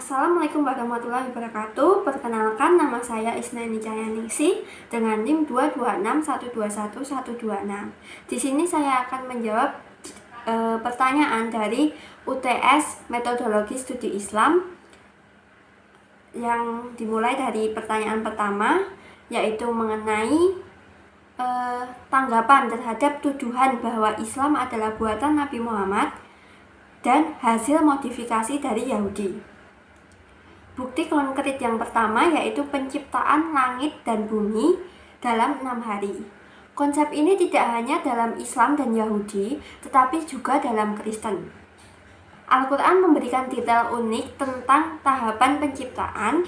Assalamualaikum warahmatullahi wabarakatuh. Perkenalkan, nama saya Isnani Cayaningsih dengan NIM 226121126. Di sini saya akan menjawab pertanyaan dari UTS Metodologi Studi Islam yang dimulai dari pertanyaan pertama, yaitu mengenai tanggapan terhadap tuduhan bahwa Islam adalah buatan Nabi Muhammad dan hasil modifikasi dari Yahudi. Bukti konkret yang pertama yaitu penciptaan langit dan bumi dalam 6 hari. Konsep ini tidak hanya dalam Islam dan Yahudi, tetapi juga dalam Kristen. Al-Quran memberikan detail unik tentang tahapan penciptaan.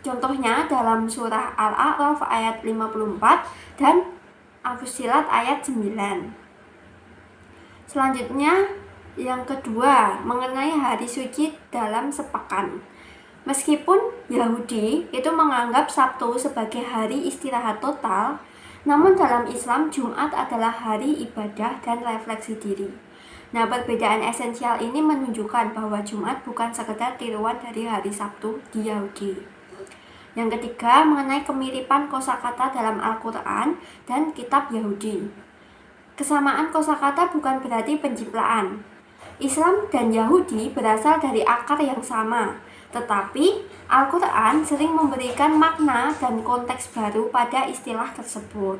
Contohnya dalam surah Al-A'raf ayat 54 dan Al-Fussilat ayat 9. Selanjutnya, yang kedua, mengenai hari suci dalam sepekan. Meskipun Yahudi itu menganggap Sabtu sebagai hari istirahat total, namun dalam Islam Jumat adalah hari ibadah dan refleksi diri. Nah, perbedaan esensial ini menunjukkan bahwa Jumat bukan sekedar tiruan dari hari Sabtu di Yahudi. Yang ketiga, mengenai kemiripan kosakata dalam Al-Quran dan kitab Yahudi. Kesamaan kosakata bukan berarti pencipraan. Islam dan Yahudi berasal dari akar yang sama, tetapi Al-Quran sering memberikan makna dan konteks baru pada istilah tersebut.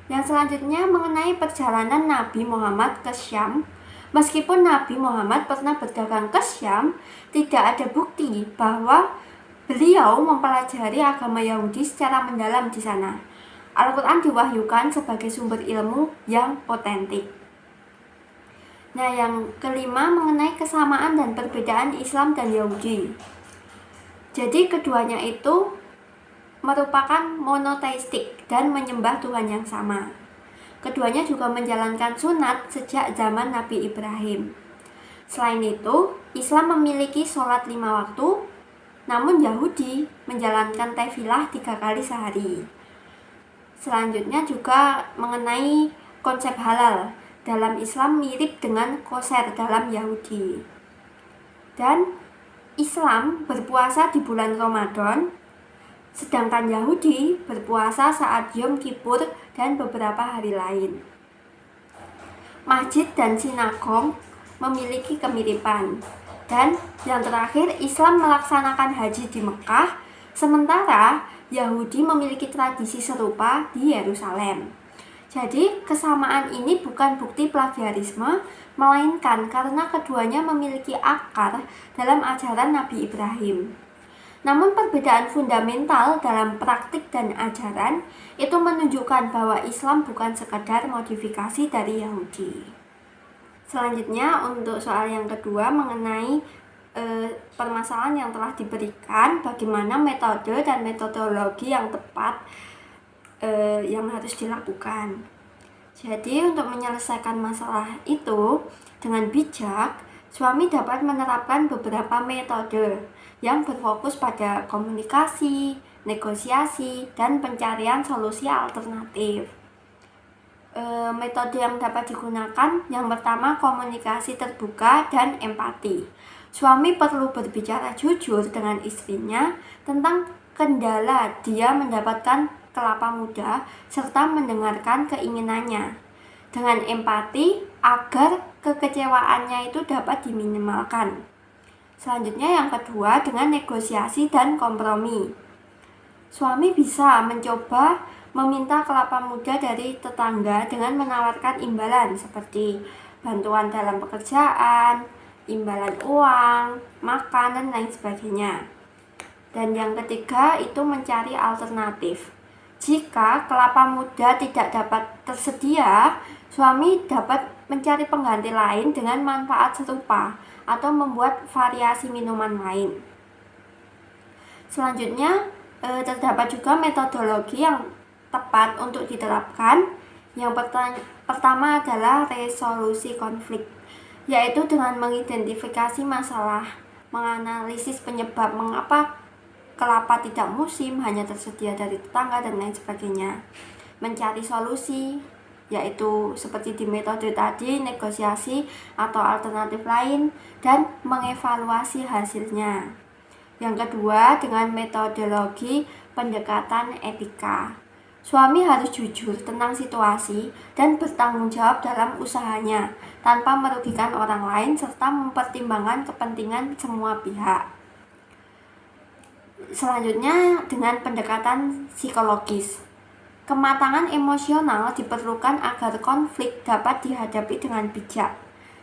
Yang selanjutnya mengenai perjalanan Nabi Muhammad ke Syam. Meskipun Nabi Muhammad pernah berdagang ke Syam, tidak ada bukti bahwa beliau mempelajari agama Yahudi secara mendalam di sana. Al-Quran diwahyukan sebagai sumber ilmu yang otentik. Nah, yang kelima mengenai kesamaan dan perbedaan Islam dan Yahudi. Jadi keduanya itu merupakan monoteistik dan menyembah Tuhan yang sama. Keduanya juga menjalankan sunat sejak zaman Nabi Ibrahim. Selain itu, Islam memiliki sholat 5 waktu, namun Yahudi menjalankan tefilah 3 kali sehari. Selanjutnya juga mengenai konsep halal. Dalam Islam mirip dengan kosher dalam Yahudi. Dan Islam berpuasa di bulan Ramadan, sedangkan Yahudi berpuasa saat Yom Kippur dan beberapa hari lain. Masjid dan sinagog memiliki kemiripan. Dan yang terakhir, Islam melaksanakan haji di Mekah, sementara Yahudi memiliki tradisi serupa di Yerusalem. Jadi, kesamaan ini bukan bukti plagiarisme, melainkan karena keduanya memiliki akar dalam ajaran Nabi Ibrahim. Namun perbedaan fundamental dalam praktik dan ajaran itu menunjukkan bahwa Islam bukan sekadar modifikasi dari Yahudi. Selanjutnya, untuk soal yang kedua mengenai permasalahan yang telah diberikan, bagaimana metode dan metodologi yang tepat yang harus dilakukan. Jadi untuk menyelesaikan masalah itu dengan bijak, suami dapat menerapkan beberapa metode yang berfokus pada komunikasi, negosiasi, dan pencarian solusi alternatif. Metode yang dapat digunakan yang pertama, komunikasi terbuka dan empati. Suami perlu berbicara jujur dengan istrinya tentang kendala dia mendapatkan kelapa muda serta mendengarkan keinginannya dengan empati agar kekecewaannya itu dapat diminimalkan. Selanjutnya yang kedua, dengan negosiasi dan kompromi. Suami bisa mencoba meminta kelapa muda dari tetangga dengan menawarkan imbalan seperti bantuan dalam pekerjaan, imbalan uang, makan, dan lain sebagainya. Dan yang ketiga itu mencari alternatif. Jika kelapa muda tidak dapat tersedia, suami dapat mencari pengganti lain dengan manfaat serupa atau membuat variasi minuman lain. Selanjutnya, terdapat juga metodologi yang tepat untuk diterapkan. Yang pertama adalah resolusi konflik, yaitu dengan mengidentifikasi masalah, menganalisis penyebab mengapa kelapa tidak musim, hanya tersedia dari tetangga dan lain sebagainya. Mencari solusi, yaitu seperti di metode tadi, negosiasi atau alternatif lain, dan mengevaluasi hasilnya. Yang kedua, dengan metodologi pendekatan etika. Suami harus jujur tentang situasi dan bertanggung jawab dalam usahanya, tanpa merugikan orang lain serta mempertimbangkan kepentingan semua pihak. Selanjutnya, dengan pendekatan psikologis. Kematangan emosional diperlukan agar konflik dapat dihadapi dengan bijak.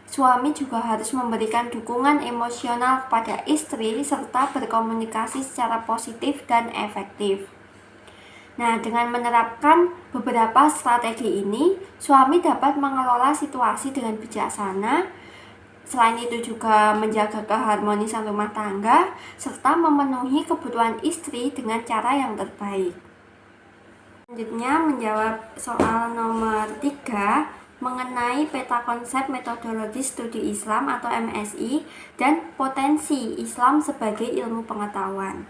Suami juga harus memberikan dukungan emosional kepada istri serta berkomunikasi secara positif dan efektif. Nah, dengan menerapkan beberapa strategi ini, suami dapat mengelola situasi dengan bijaksana. Selain itu juga menjaga keharmonisan rumah tangga serta memenuhi kebutuhan istri dengan cara yang terbaik. Selanjutnya menjawab soal nomor 3 mengenai peta konsep metodologi studi Islam atau MSI dan potensi Islam sebagai ilmu pengetahuan.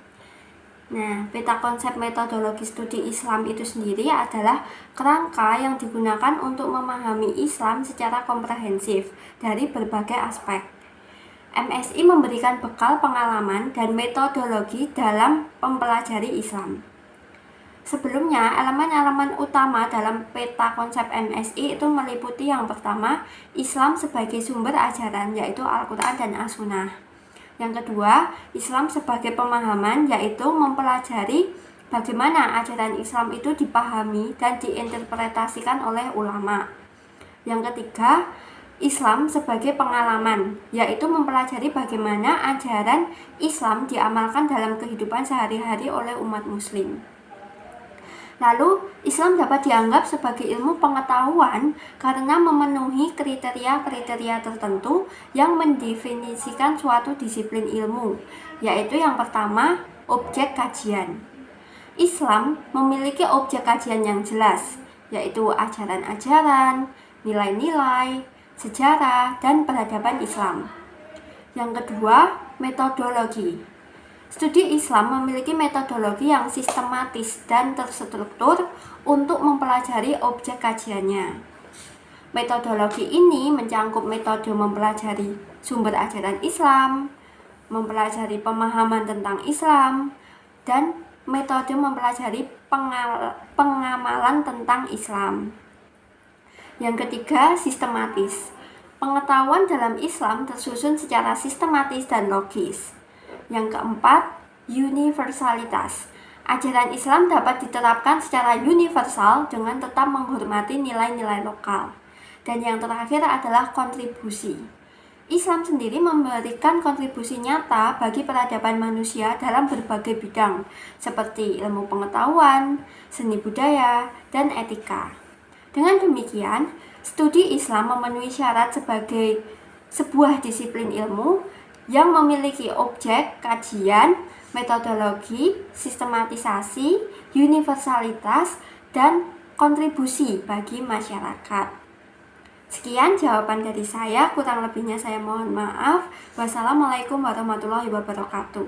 Nah, peta konsep metodologi studi Islam itu sendiri adalah kerangka yang digunakan untuk memahami Islam secara komprehensif dari berbagai aspek. MSI memberikan bekal pengalaman dan metodologi dalam mempelajari Islam. Sebelumnya, elemen-elemen utama dalam peta konsep MSI itu meliputi yang pertama, Islam sebagai sumber ajaran, yaitu Al-Quran dan As-Sunnah. Yang kedua, Islam sebagai pemahaman, yaitu mempelajari bagaimana ajaran Islam itu dipahami dan diinterpretasikan oleh ulama. Yang ketiga, Islam sebagai pengalaman, yaitu mempelajari bagaimana ajaran Islam diamalkan dalam kehidupan sehari-hari oleh umat muslim. Lalu, Islam dapat dianggap sebagai ilmu pengetahuan karena memenuhi kriteria-kriteria tertentu yang mendefinisikan suatu disiplin ilmu, yaitu yang pertama, objek kajian. Islam memiliki objek kajian yang jelas, yaitu ajaran-ajaran, nilai-nilai, sejarah, dan peradaban Islam. Yang kedua, metodologi. Studi Islam memiliki metodologi yang sistematis dan terstruktur untuk mempelajari objek kajiannya. Metodologi ini mencangkup metode mempelajari sumber ajaran Islam, mempelajari pemahaman tentang Islam, dan metode mempelajari pengamalan tentang Islam. Yang ketiga, sistematis. Pengetahuan dalam Islam tersusun secara sistematis dan logis. Yang keempat, universalitas. Ajaran Islam dapat diterapkan secara universal dengan tetap menghormati nilai-nilai lokal. Dan yang terakhir adalah kontribusi. Islam sendiri memberikan kontribusi nyata bagi peradaban manusia dalam berbagai bidang, seperti ilmu pengetahuan, seni budaya, dan etika. Dengan demikian, studi Islam memenuhi syarat sebagai sebuah disiplin ilmu yang memiliki objek, kajian, metodologi, sistematisasi, universalitas, dan kontribusi bagi masyarakat. Sekian jawaban dari saya, kurang lebihnya saya mohon maaf. Wassalamualaikum warahmatullahi wabarakatuh.